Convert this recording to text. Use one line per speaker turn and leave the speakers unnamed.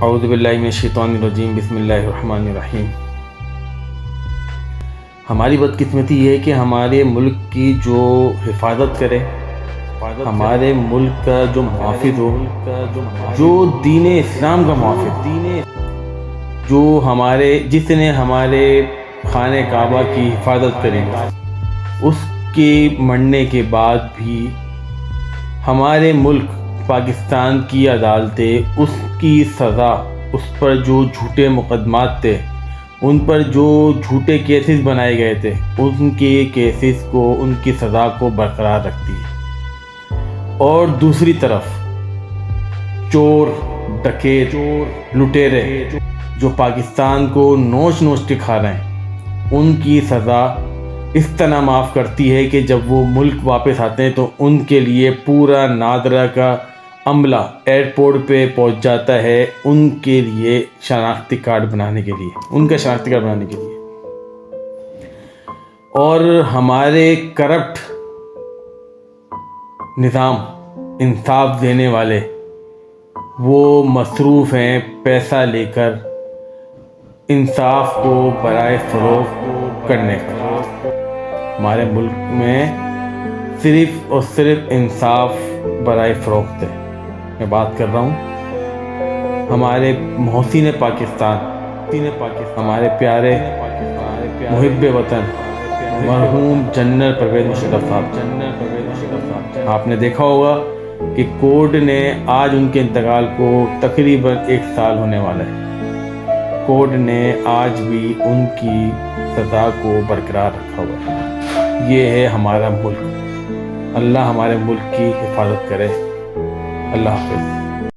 اعوذ باللہ من الشیطان الرجیم، بسم اللہ الرحمن الرحیم۔ ہماری بدقسمتی یہ ہے کہ ہمارے ملک کی جو حفاظت کرے، ہمارے ملک کا جو محافظ ہو، جو دین اسلام کا محافظ، جو جس نے ہمارے خانہ کعبہ کی حفاظت کری، اس کے مرنے کے بعد بھی ہمارے ملک پاکستان کی عدالتیں اس کی سزا، اس پر جو جھوٹے مقدمات تھے، ان پر جو جھوٹے کیسز بنائے گئے تھے، ان کے کیسز کو، ان کی سزا کو برقرار رکھتی ہے۔ اور دوسری طرف چور، ڈکیت، لٹیرے جو پاکستان کو نوچ نوچ کے کھا رہے ہیں، ان کی سزا اس طرح معاف کرتی ہے کہ جب وہ ملک واپس آتے ہیں تو ان کے لیے پورا نادرہ کا عملہ ایئرپورٹ پہ پہنچ جاتا ہے، ان کے لیے شناختی کارڈ بنانے کے لیے، ان کا شناختی کارڈ بنانے کے لیے۔ اور ہمارے کرپٹ نظام، انصاف دینے والے، وہ مصروف ہیں پیسہ لے کر انصاف کو برائے فروغ کرنے کا۔ ہمارے ملک میں صرف اور صرف انصاف برائے فروخت ہے۔ میں بات کر رہا ہوں ہمارے محسن پاکستان، ہمارے پیارے محب وطن مرحوم جنرل پرویز مشرف صاحب۔ آپ نے دیکھا ہوگا کہ کورٹ نے آج ان کے انتقال کو تقریباً 1 سال ہونے والا ہے، کورٹ نے آج بھی ان کی سزا کو برقرار رکھا ہوا ہے۔ یہ ہے ہمارا ملک۔ اللہ ہمارے ملک کی حفاظت کرے۔ اللہ حافظ۔